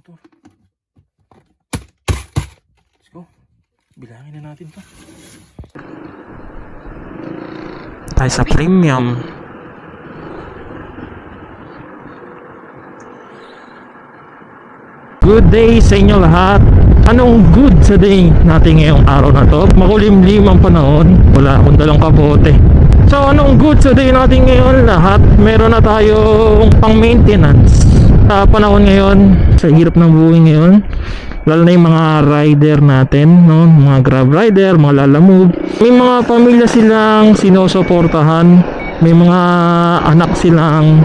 motor. Let's go. Bilangin na natin to. Tayo sa premium. Good day sa inyo lahat. Anong good sa day natin ngayong araw na to? Makulimlim ang panahon. Wala akong dalang kabote. So anong good sa day natin ngayon lahat? Meron na tayong pang maintenance sa panahon ngayon, sa hirap ng buhay ngayon. Lalo na yung mga rider natin, no? Mga grab rider, mga lalamove. May mga pamilya silang sinusuportahan. May mga anak silang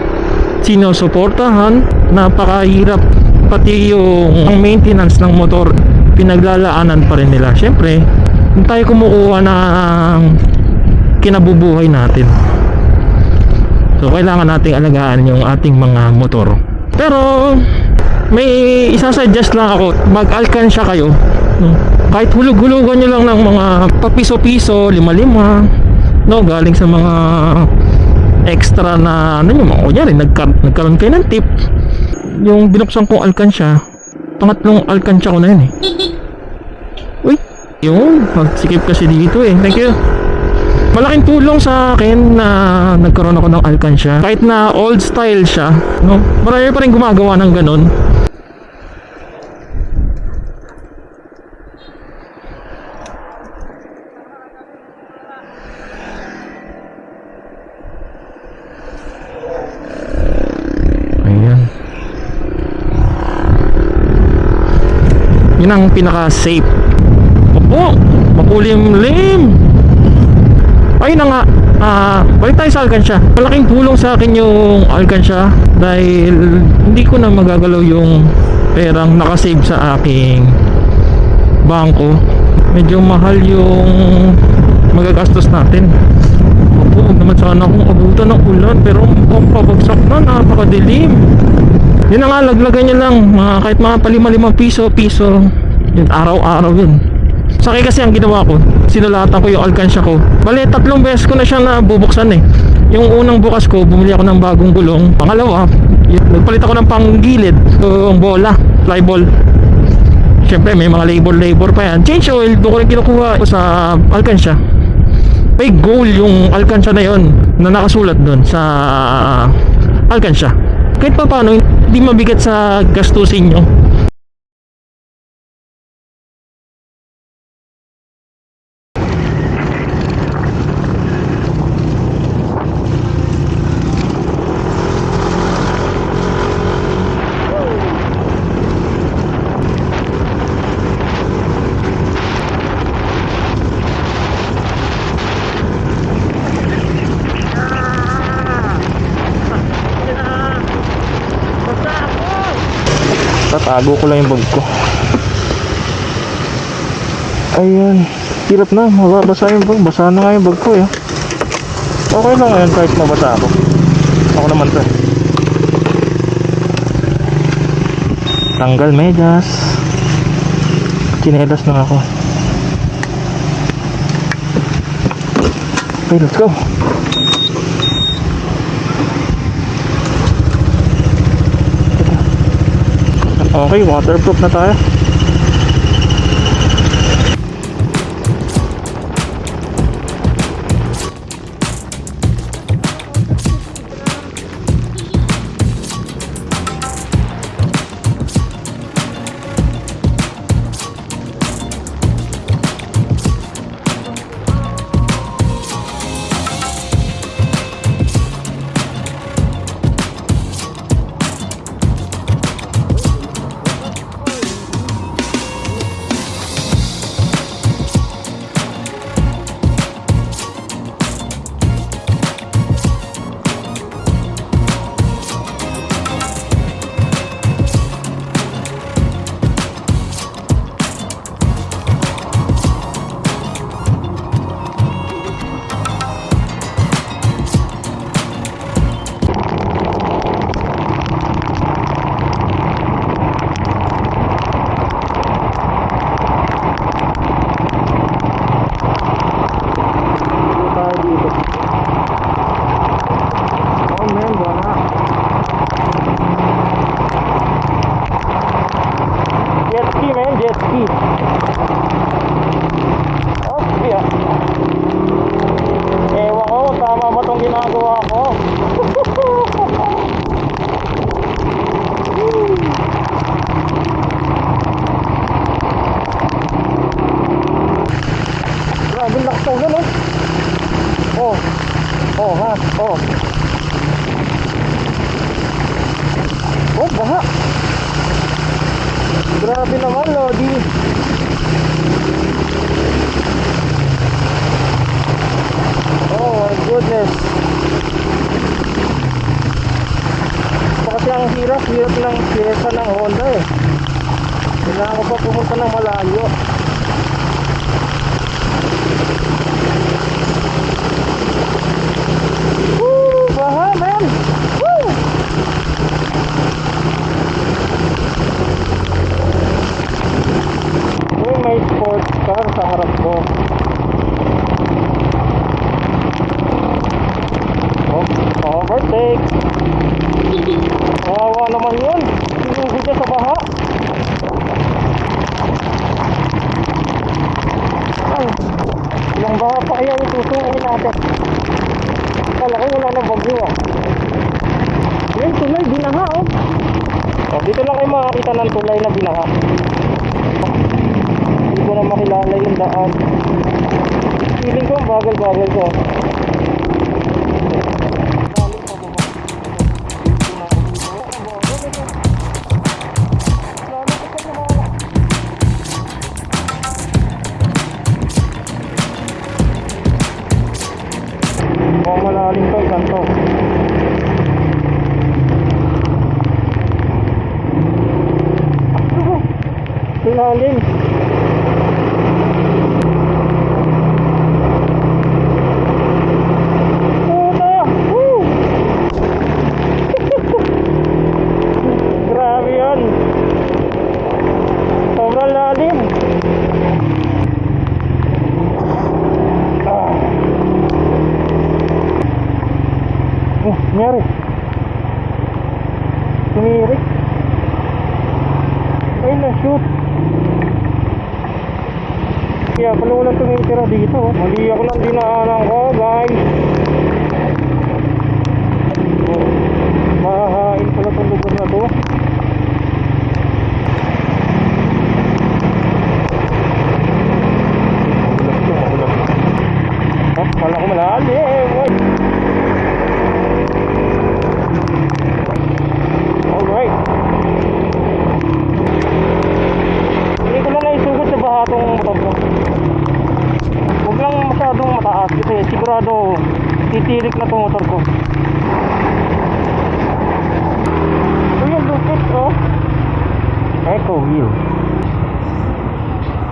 sinusuportahan. Napakahirap. Pati yung maintenance ng motor, pinaglalaanan pa rin nila. Siyempre, hindi tayo kumukuha ng kinabubuhay natin. So, kailangan nating alagaan yung ating mga motor. Pero, may isasuggest lang ako, mag-alkansya kayo. No? Kahit hulug-hulugan nyo lang ng mga papiso-piso, 5-5, no? Galing sa mga extra na, ano yung mga kunyari, nagkaroon kayo ng tip. Yung binuksan kong alkansya, pangatlong alkansya ko na yun eh. Uy, yun, magsikip kasi dito eh. Thank you. Malaking tulong sa akin na nagkaroon ako ng alkansya. Kahit na old style siya, no? Marami pa rin gumagawa ng ganun. Yun ang pinaka-safe. Opo, makulimlim. Ayun na nga, balik tayo sa alkansya. Malaking tulong sa akin yung alkansya dahil hindi ko na magagalaw yung perang nakasave sa aking bangko. Medyo mahal yung magagastos natin. Opo, huwag naman sana akong abutan ng ulan, pero mukhang pabagsak na, napakadilim. Yun na nga, laglagan nyo lang kahit mga pa 5 piso. Yun, araw-araw yun. Sa akin kasi ang ginawa ko, sinulatan ko yung alkansya ko. Bale, 3 beses ko na siya nabubuksan eh. Yung unang bukas ko, bumili ako ng bagong gulong. Pangalawa, nagpalit ako ng panggilid, yung bola, fly ball. Siyempre, may mga labor pa yan. Change oil, doon ko rin kinukuha sa alkansya. May goal yung alkansya na yun na nakasulat doon sa alkansya. Kahit pa paano, hindi mabigat sa gastusin nyo. Tatago ko lang yung bag ko. Ayan, hirap na, mababasa yung bag. Basa na nga yung bag ko eh. Okay lang ngayon kahit mabasa ako. Ako naman to. Tanggal medyas. Chinelas na ako. Okay, let's go. Okay, waterproof na tayo. ulan oh. Oh. Oh ha. Oh. Oh, baha. Grabe naman, Lodi. Oh my goodness. Kasi ang hirap ng pyesa ng Honda eh. Kailangan ko pa pumunta ng malayo. Woo! Baha, man! Woo! May sports car sa harap ko. Oh, overtake. Kawawa naman yun. Sinugod niya sa baha. Ay, ilang baha pa kaya itusunin natin. Kala ko wala na bagyo ah. Yan, tulay, binaha oh. Oh, dito lang kayo makakita ng tulay na binaha. Hindi ko na makilala yung daan. Feeling ko ang bagal-bagal ko. Mukhang malalim to, ikan to. Malalim. Grabe yan. Sobrang lalim. Nangyari? Tumirik. Ay na-shoot. Kaya pala walang tumitira dito. Mali ako ng dinaanan ko, guys. Mahahain pala itong lugar na to. Kala ko malalim. Alright. Hindi ko lang naisugod sa baha itong motor ko. Huwag lang masyadong mataas kasi sigurado titirik na itong motor ko. Ito yung lupit oh. Eco wheel.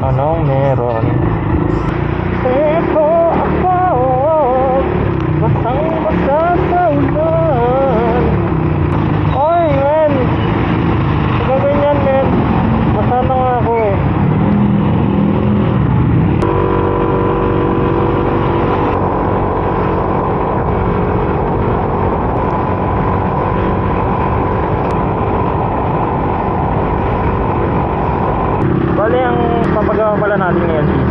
Anong meron? Eco ako. Basang basa sa ulan. Oy men, gagawin yan men. Basa na nga ako eh. Bali ang papagawa pala natin ngayon is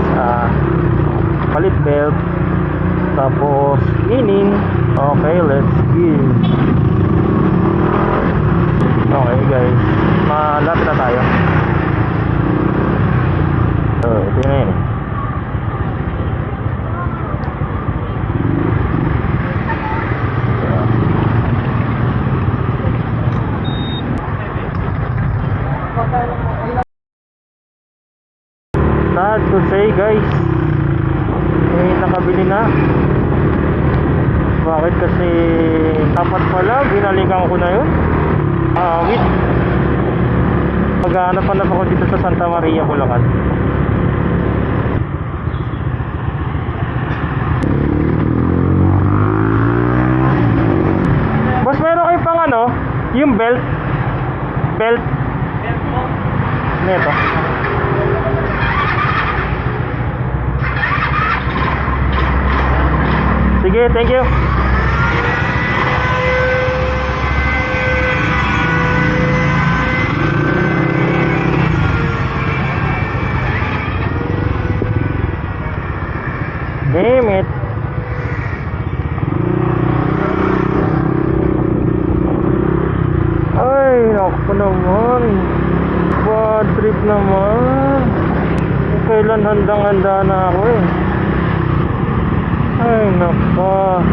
palit belt, tapos cleaning. Okay, let's begin. Okay guys, malapit na tayo. So, ito na yun. Sad to say guys, nakabili na. Bakit? Kasi dapat pala binalikan ko na yun. Wait, maghahanap ako dito sa Santa Maria, Bulacan. Boss, meron kayo pang ano, yung belt neto. Sige, thank you. Damn it. Ay, ako naman. Bad trip naman. Kailan handang-handa na ako eh. naka.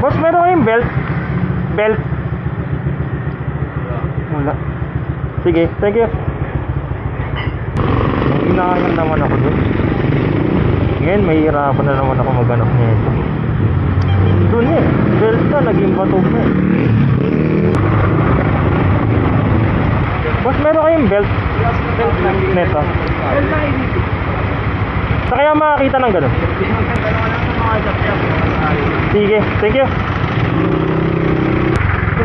Boss, meron kayong belt? Belt? Wala. Sige, thank you. Inaangan naman ako dun. Ngayon, mahihirapan na naman ako maghanap nito. Dun eh, belt ka, naging batog na eh. Boss, meron kayong belt? Neto. Sa kaya makakita ng ganun? Sige, thank you.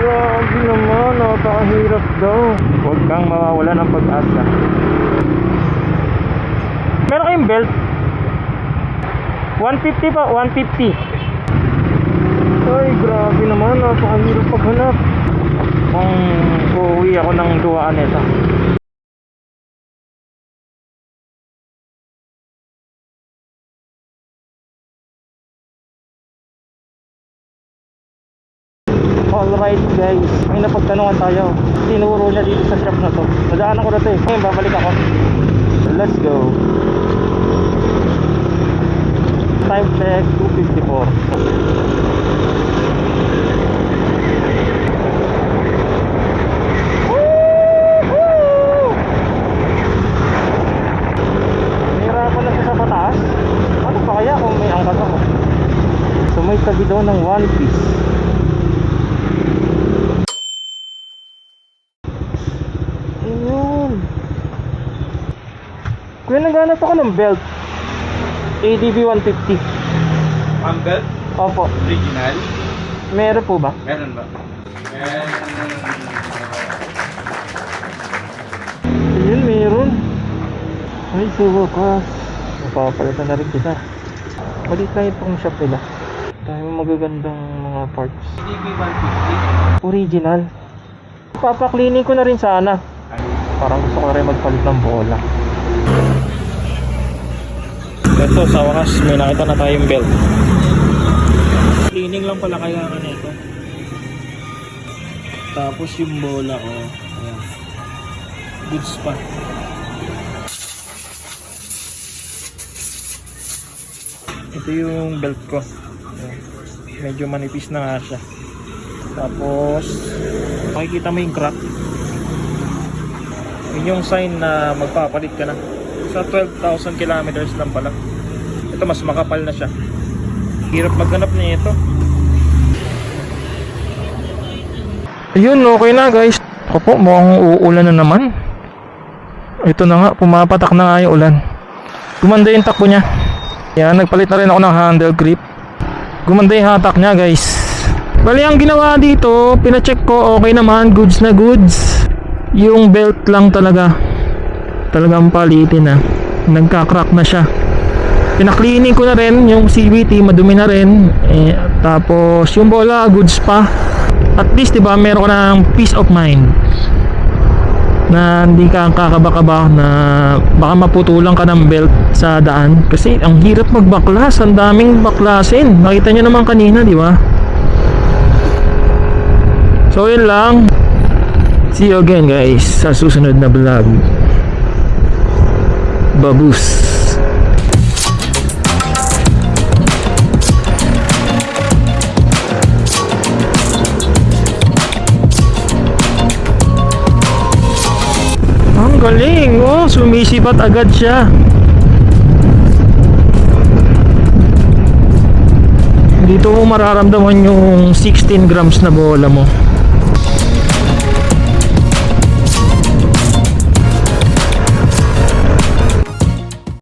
Grabe naman, napakahirap daw. Huwag kang mawawala ng pag-asa. Meron kayong belt? 150 pa, 150. Ay, grabe naman, napakahirap paghanap. Kung uuwi ako ng duwaan nito. Alright guys, may napagtanungan tayo. Tinuro niya dito sa shop na to. Nadaanan ko na to eh. Ngayon babalik ako. Let's go. Time check 2:54. Nahirapan na siya sa pataas. Ano pa kaya kung may angkas ako? So may tabi daw ng 1 piece. Kaya naghanap ako ng belt ADB 150. Ang belt? Opo. Original? Meron po ba? Meron ba? Ayun, meron. Ay, suwa ka. Napapalitan na rin kita. Maliit lang itong shop nila. Dahil magagandang mga parts. ADB 150? Original. Papaklining ko na rin sana. Parang gusto ko na rin magpalit ng bola. Ito, sa wakas, may nakita na tayong belt. Cleaning lang pala kailangan nito. Tapos yung bola, oh. Ayan. Goods pa. Ito yung belt ko. Ayan. Medyo manipis na nga siya. Tapos, makikita mo yung crack. Yun yung sign na magpapalit ka na. Sa 12,000 kilometers lang pala. Ito mas makapal na siya. Hirap maghanap niya ito. Ayun, okay na guys. Opo, mukhang uulan na naman. Ito na nga, pumapatak na nga yung ulan. Gumanda yung takbo niya. Yan, nagpalit na rin ako ng handle grip. Gumanda yung hatak niya guys. Bali ang ginawa dito, pinacheck ko, okay naman, goods na goods. Yung belt lang talagang palitin na. Nagka-crack na siya. Pinaklining ko na rin yung CVT, madumi na rin. Tapos yung bola, goods pa. At least diba, meron ka ng peace of mind na hindi ka kakaba-kaba na baka maputulang ka ng belt sa daan. Kasi ang hirap magbaklas, ang daming baklasin. Nakita nyo naman kanina, di ba? So yun lang. See you again guys sa susunod na vlog. Babus. Ang galing, oh, sumisipat agad siya. Dito mo mararamdaman yung 16 grams na bola mo.